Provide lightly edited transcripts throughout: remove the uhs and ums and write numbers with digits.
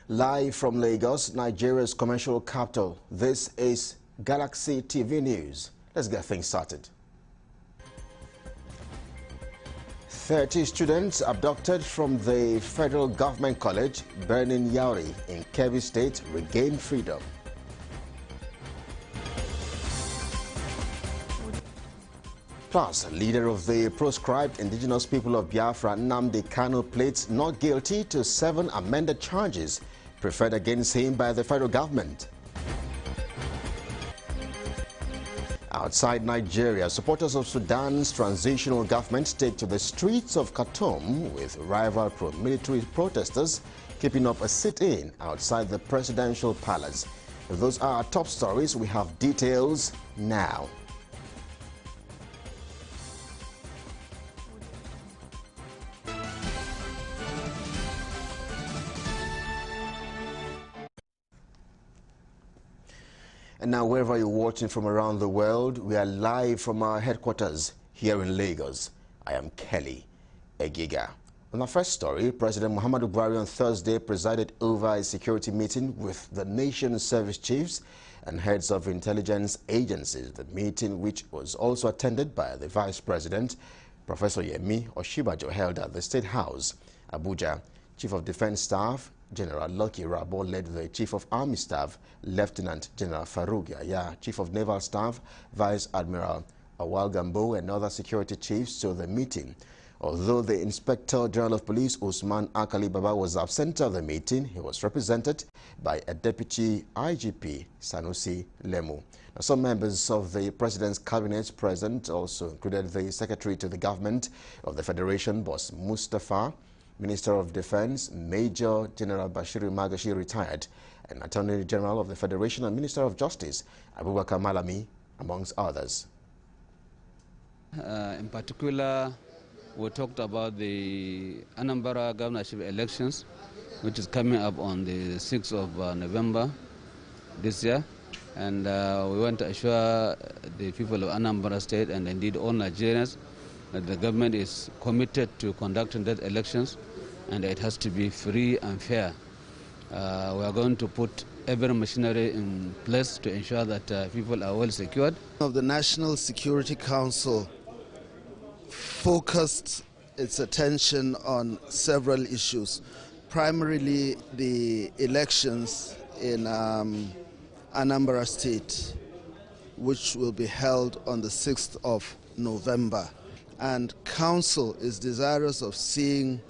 Live from Lagos, Nigeria's commercial capital, this is Galaxy TV News. Let's get things started. 30 students abducted from the Federal Government College, Birnin Yauri in Kebbi State, regained freedom. Plus, leader of the proscribed indigenous people of Biafra, Nnamdi Kanu, pleads not guilty to 7 amended charges preferred against him by the federal government. Outside Nigeria, supporters of Sudan's transitional government take to the streets of Khartoum with rival pro-military protesters keeping up a sit-in outside the presidential palace. Those are our top stories. We have details now. And now, wherever you're watching from around the world, we are live from our headquarters here in Lagos. I am Kelly Egiga. On our first story, President Muhammadu Buhari on Thursday presided over a security meeting with the nation's service chiefs and heads of intelligence agencies. The meeting, which was also attended by the Vice President, Professor Yemi Oshibajo, held at the State House, Abuja. Chief of Defense Staff General Lucky Rabo led the Chief of Army Staff, Lieutenant General Farouk Yahya, Chief of Naval Staff, Vice Admiral Awal Gambo, and other security chiefs to the meeting. Although the Inspector General of Police, Usman Akali Baba, was absent at the meeting, he was represented by a Deputy IGP, Sanusi Lemu. Now, some members of the President's cabinet present also included the Secretary to the Government of the Federation, Boss Mustafa, Minister of Defense, Major General Bashiru Magashi, retired, and Attorney General of the Federation and Minister of Justice, Abubakar Malami, amongst others. In particular, we talked about the Anambra governorship elections, which is coming up on the 6th of November this year. And we want to assure the people of Anambra State and indeed all Nigerians that the government is committed to conducting those elections, and it has to be free and fair. We are going to put every machinery in place to ensure that people are well secured. The National Security Council focused its attention on several issues, primarily the elections in Anambra State, which will be held on the 6th of November. And Council is desirous of seeing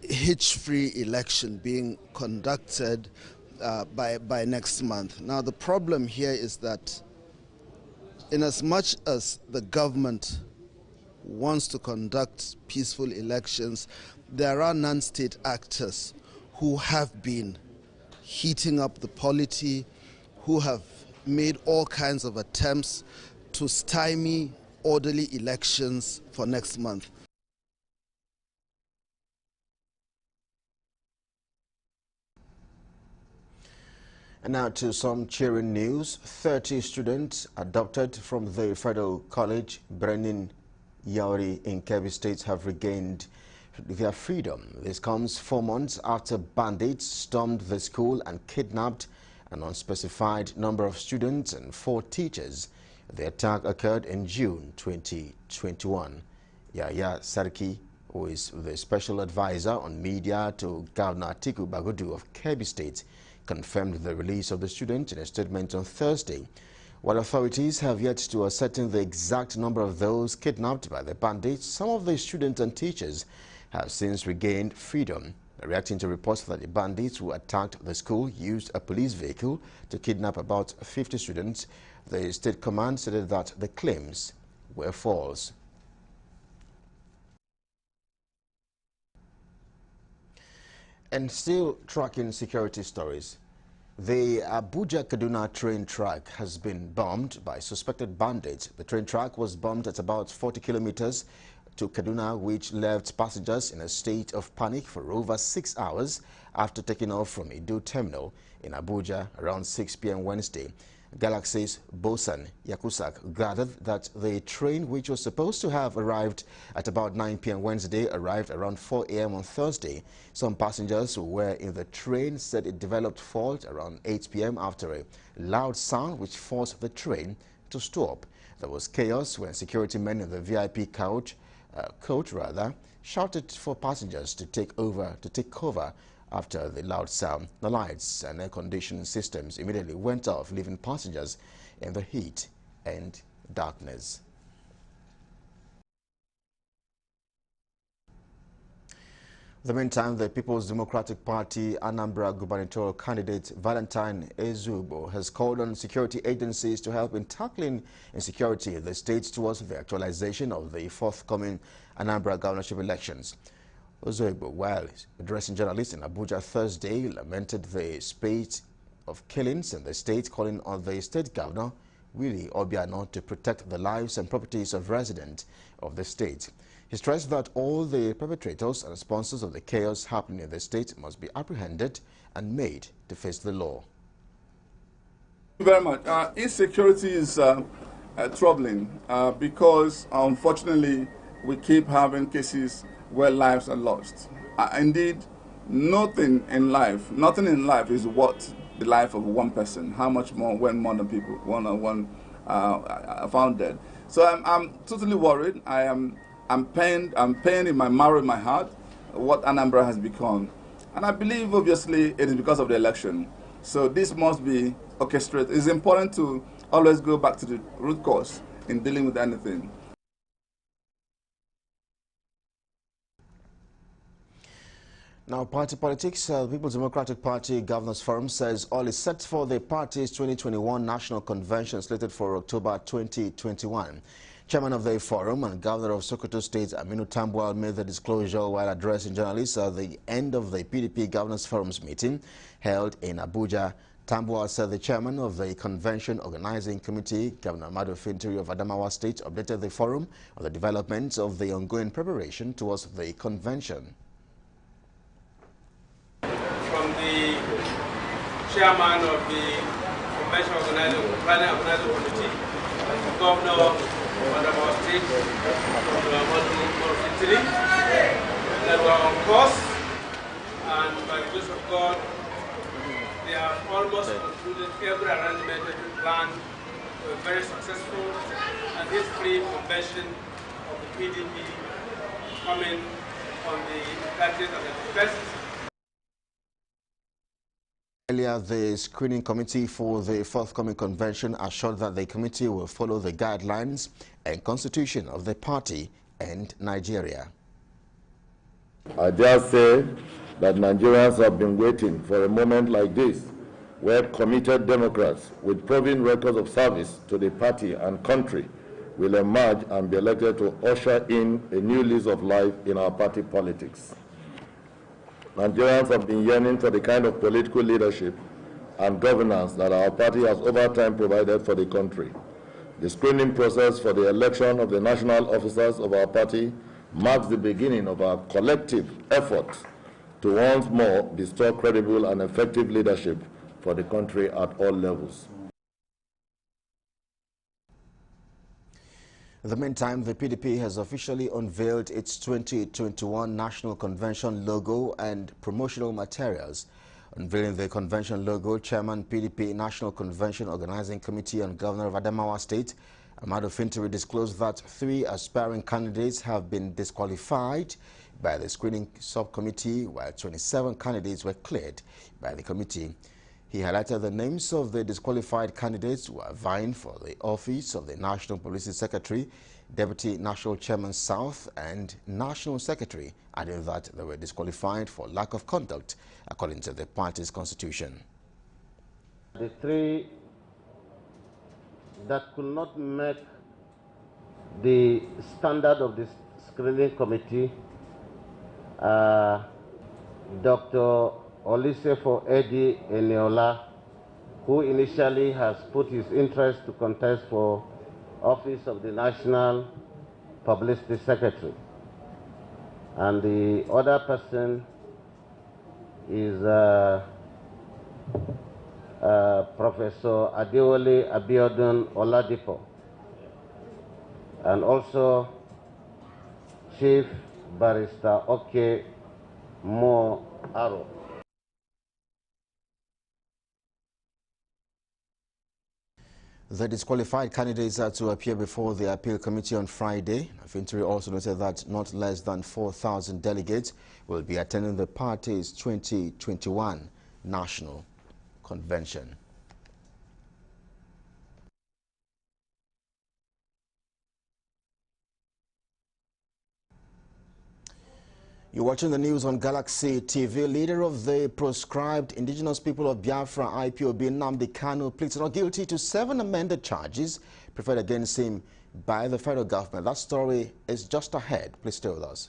hitch-free election being conducted by next month. Now, the problem here is that in as much as the government wants to conduct peaceful elections, there are non-state actors who have been heating up the polity, who have made all kinds of attempts to stymie orderly elections for next month. And now to some cheering news. 30 students adopted from the Federal College, Birnin Yauri in Kebbi State, have regained their freedom. This comes 4 months after bandits stormed the school and kidnapped an unspecified number of students and 4 teachers. The attack occurred in June 2021. Yahya Sarki, who is the special advisor on media to Governor Atiku Bagudu of Kebbi State, confirmed the release of the students in a statement on Thursday. While authorities have yet to ascertain the exact number of those kidnapped by the bandits, some of the students and teachers have since regained freedom. Reacting to reports that the bandits who attacked the school used a police vehicle to kidnap about 50 students, the state command stated that the claims were false. And still tracking security stories, the Abuja-Kaduna train track has been bombed by suspected bandits. The train track was bombed at about 40 kilometers to Kaduna, which left passengers in a state of panic for over 6 hours after taking off from Idu Terminal in Abuja around 6 p.m. Wednesday. Galaxy's Bosan Yakusak gathered that the train, which was supposed to have arrived at about 9 p.m. Wednesday, arrived around 4 a.m. on Thursday. Some passengers who were in the train said it developed fault around 8 p.m. after a loud sound which forced the train to stop. There was chaos when security men in the VIP coach shouted for passengers to take cover after the loud sound. The lights and air conditioning systems immediately went off, leaving passengers in the heat and darkness. In the meantime, the People's Democratic Party Anambra gubernatorial candidate Valentine Ezugbo has called on security agencies to help in tackling insecurity in the state towards the actualization of the forthcoming Anambra governorship elections. Ezugbo, while addressing journalists in Abuja Thursday, lamented the spate of killings in the state, calling on the state governor, Willie Obiano, to protect the lives and properties of residents of the state. He stressed that all the perpetrators and sponsors of the chaos happening in the state must be apprehended and made to face the law. Thank you very much. Insecurity is troubling because, unfortunately, we keep having cases where lives are lost. Indeed, nothing in life is worth the life of one person. How much more when more than people, one are found dead. So I'm totally worried. I'm pained in my marrow, in my heart, what Anambra has become. And I believe, obviously, it is because of the election. So this must be orchestrated. It's important to always go back to the root cause in dealing with anything. Now, party politics. The People's Democratic Party Governors Forum says all is set for the party's 2021 National Convention slated for October 2021. Chairman of the forum and Governor of Sokoto State, Aminu Tambuwal, made the disclosure while addressing journalists at the end of the PDP Governors Forum's meeting held in Abuja. Tambuwal said the chairman of the convention organizing committee, Governor Ahmadu Fintiri of Adamawa State, updated the forum on the development of the ongoing preparation towards the convention. From the chairman of the convention planning organizing committee, Governor of Adamawa State, Governor Ahmadu Fintiri, that were on course, and by the grace of God, they have almost concluded every arrangement, every plan. Were very successful, and this free convention of the PDP coming on the 30th and the 1st. Earlier, the screening committee for the forthcoming convention assured that the committee will follow the guidelines and constitution of the party and Nigeria. I just say that Nigerians have been waiting for a moment like this, where committed Democrats with proven records of service to the party and country will emerge and be elected to usher in a new lease of life in our party politics. Nigerians have been yearning for the kind of political leadership and governance that our party has over time provided for the country. The screening process for the election of the national officers of our party marks the beginning of our collective effort to once more bestow credible and effective leadership for the country at all levels. In the meantime, the PDP has officially unveiled its 2021 National Convention logo and promotional materials. Unveiling the convention logo, Chairman PDP National Convention Organizing Committee and Governor of Adamawa State, Ahmadu Fintiri, disclosed that 3 aspiring candidates have been disqualified by the screening subcommittee, while 27 candidates were cleared by the committee. He highlighted the names of the disqualified candidates who are vying for the office of the National Publicity Secretary, Deputy National Chairman South, and National Secretary, adding that they were disqualified for lack of conduct, according to the party's constitution. The 3 that could not make the standard of the screening committee, Dr. Olisefo Eddie Eniola, who initially has put his interest to contest for office of the National Publicity Secretary. And the other person is Professor Adewale Abiodun Oladipo, and also Chief Barrister Oke Mo Aro. The disqualified candidates are to appear before the appeal committee on Friday. Fintiri also noted that not less than 4,000 delegates will be attending the party's 2021 National Convention. You're watching the news on Galaxy TV. Leader of the proscribed indigenous people of Biafra, IPOB, Nnamdi Kanu, pleads not guilty to 7 amended charges preferred against him by the federal government. That story is just ahead. Please stay with us.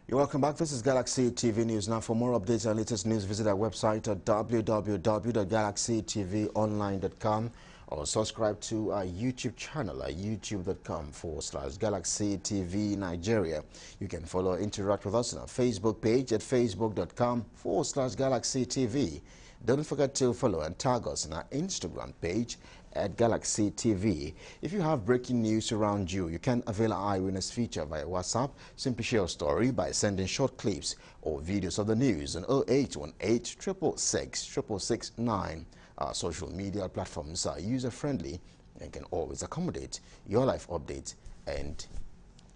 You're welcome back. This is Galaxy TV News. Now, for more updates and latest news, visit our website at www.galaxytvonline.com or subscribe to our YouTube channel at youtube.com/Galaxy TV Nigeria. You can follow or interact with us on our Facebook page at facebook.com/Galaxy TV. Don't forget to follow and tag us on our Instagram page at Galaxy TV. If you have breaking news around you, you can avail our eyewitness feature via WhatsApp. Simply share a story by sending short clips or videos of the news on 0818 666 669. Our social media platforms are user-friendly and can always accommodate your life update and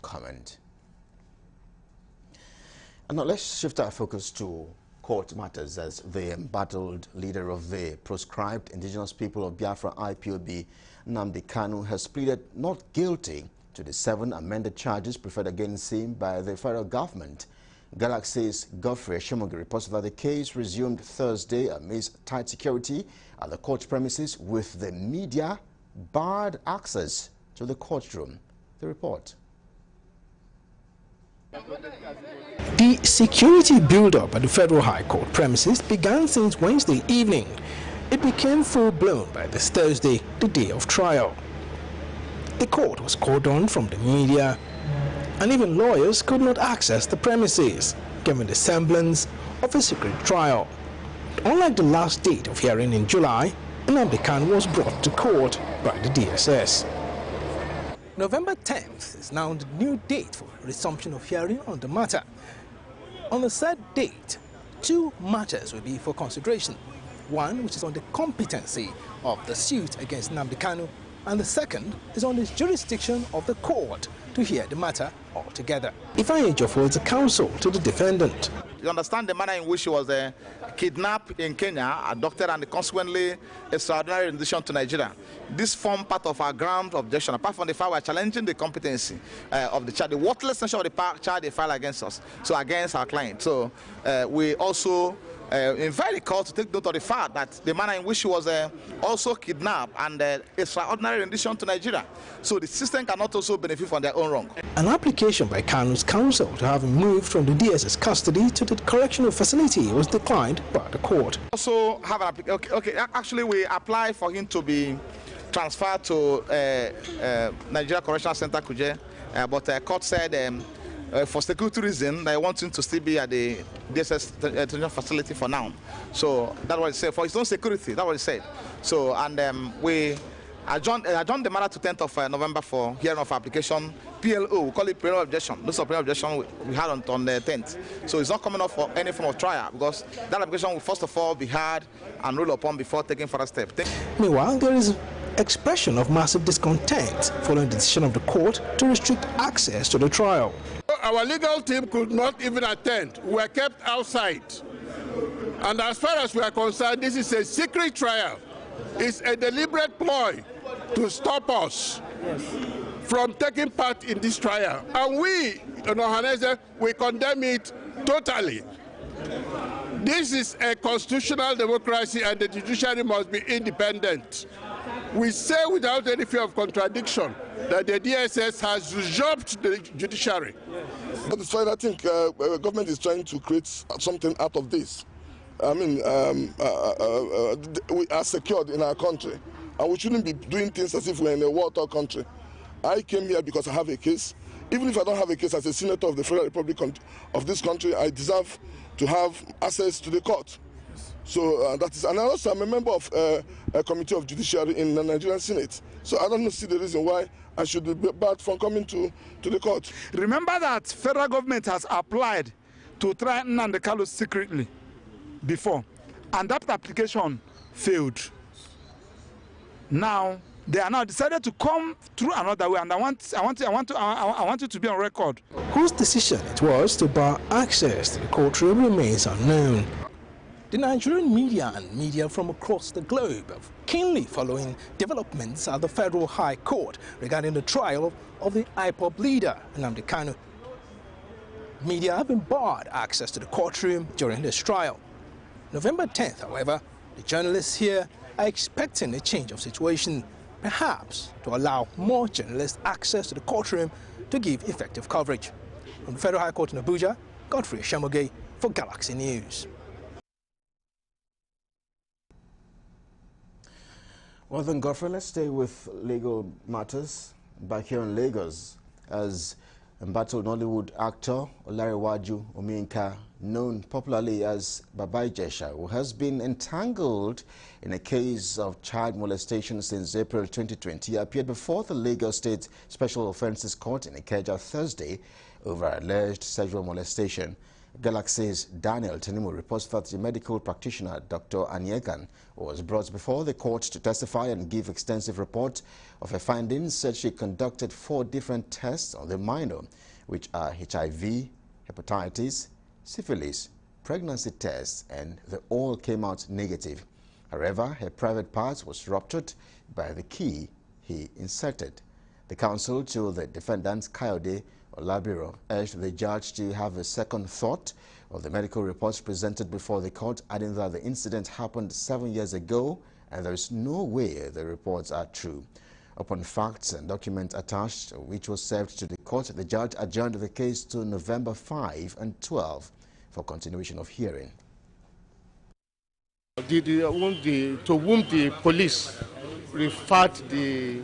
comment. And now let's shift our focus to court matters, as the embattled leader of the proscribed indigenous people of Biafra, IPOB, Nnamdi Kanu, has pleaded not guilty to the 7 amended charges preferred against him by the federal government. Galaxy's Godfrey Shemogi reports that the case resumed Thursday amidst tight security at the court premises, with the media barred access to the courtroom. The report. The security build-up at the Federal High Court premises began since Wednesday evening. It became full-blown by this Thursday, the day of trial. The court was cordoned from the media, and even lawyers could not access the premises, giving the semblance of a secret trial. Unlike the last date of hearing in July, Nnamdi Kanu was brought to court by the DSS. November 10th is now the new date for resumption of hearing on the matter. On the said date, 2 matters will be for consideration. One, which is on the competency of the suit against Nnamdi Kanu, and the second is on the jurisdiction of the court to hear the matter altogether. Ifeanyi Ejiofor is a counsel to the defendant. You understand the manner in which he was kidnapped in Kenya, abducted, and consequently extraordinary rendition to Nigeria. This formed part of our ground objection. Apart from the fact we are challenging the competency of the charge, the worthless nature of the charge they filed against us, so against our client. So we also invite the court to take note of the fact that the manner in which he was also kidnapped and extraordinary rendition to Nigeria. So the system cannot also benefit from their own wrong. An application by Kanu's counsel to have him moved from the DSS custody to the correctional facility was declined by the court. Also have an application. Okay, actually we applied for him to be transferred to Nigeria Correctional Center, Kuje, but the court said for security reasons they want him to still be at the DSS detention facility for now. So that's what it said. For its own security, that's what it said. So, and we adjourned the matter to 10th of November for hearing of application. PLO, we call it preliminary objection. This is a preliminary objection we had on the 10th. So it's not coming up for any form of trial because that application will first of all be heard and ruled upon before taking further steps. Meanwhile, there is expression of massive discontent following the decision of the court to restrict access to the trial. Our legal team could not even attend. We were kept outside. And as far as we are concerned, this is a secret trial. It's a deliberate ploy to stop us from taking part in this trial. And we, in Ohaneze, we condemn it totally. This is a constitutional democracy and the judiciary must be independent. We say without any fear of contradiction that the DSS has usurped the judiciary. But it's fine. I think government is trying to create something out of this. I mean, we are secured in our country, and we shouldn't be doing things as if we're in a war-torn country. I came here because I have a case. Even if I don't have a case as a senator of the Federal Republic of this country, I deserve to have access to the court. So that is, and also I'm a member of a committee of judiciary in the Nigerian Senate. So I don't see the reason why I should be barred from coming to the court. Remember that federal government has applied to try Nnamdi Kanu secretly before, and that application failed. Now they are now decided to come through another way, and I want you to be on record. Whose decision it was to bar access to the courtroom remains unknown. The Nigerian media and media from across the globe are keenly following developments at the Federal High Court regarding the trial of the IPOB leader, Nnamdi Kanu. Media have been barred access to the courtroom during this trial. November 10th, however, the journalists here are expecting a change of situation, perhaps to allow more journalists access to the courtroom to give effective coverage. From the Federal High Court in Abuja, Godfrey Eshamoge for Galaxy News. Well then, Godfrey, let's stay with legal matters back here in Lagos, as embattled Nollywood actor Olarewaju Omiinka, known popularly as Baba Ijesha, who has been entangled in a case of child molestation since April 2020, appeared before the Lagos State Special Offences Court in Ikeja Thursday over alleged sexual molestation. Galaxy's Daniel Tenimu reports that the medical practitioner Dr. Anyekan was brought before the court to testify and give extensive report of her findings. Said she conducted 4 different tests on the minor, which are HIV, hepatitis, syphilis, pregnancy tests, and they all came out negative. However, her private part was ruptured by the key he inserted. The counsel to the defendant, Kayode Olabiro, urged the judge to have a second thought of the medical reports presented before the court, adding that the incident happened 7 years ago and there is no way the reports are true. Upon facts and documents attached, which was served to the court, the judge adjourned the case to November 5 and 12 for continuation of hearing. To whom the police referred the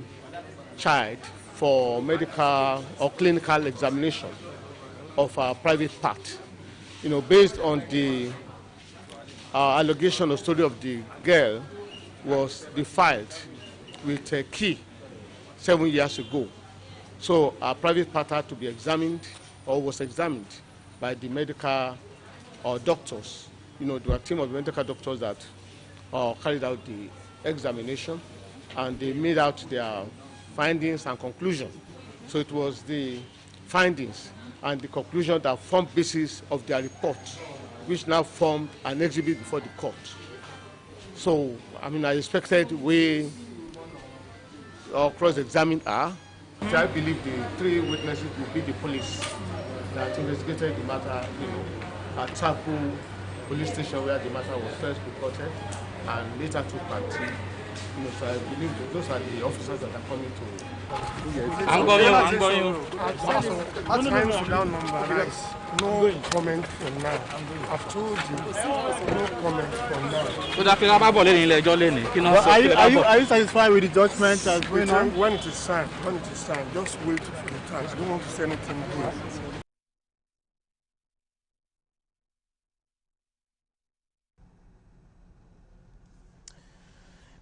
child for medical or clinical examination of a private part, based on the allegation or story of the girl was defiled with a key 7 years ago. So a private part had to be examined or was examined by the medical doctors. There were a team of medical doctors that carried out the examination, and they made out their findings and conclusion. So it was the findings and the conclusion that formed basis of their report, which now formed an exhibit before the court. So, I expected we cross-examined her. I believe the 3 witnesses will be the police that investigated the matter, at Tapu police station where the matter was first reported and later took part. So I believe that those are the officers that are coming to. I'm going. At times without number, no comment for now. I've told you, no comment for now. Are you satisfied with the judgment as going on? When it is signed, just wait for the time. I don't want to say anything good.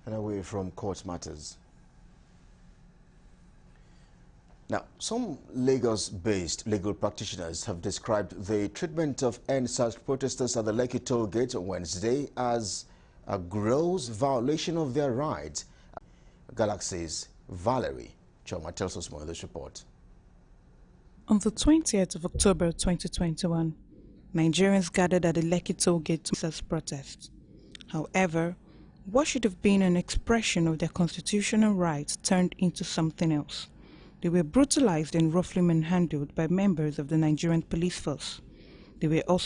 And away from court matters. Now, some Lagos-based legal practitioners have described the treatment of EndSARS protesters at the Lekki toll gate on Wednesday as a gross violation of their rights. Galaxy's Valerie Choma tells us more in this report. On the 20th of October 2021, Nigerians gathered at the Lekki toll gate to protest. However, what should have been an expression of their constitutional rights turned into something else. They were brutalized and roughly manhandled by members of the Nigerian police force. They were also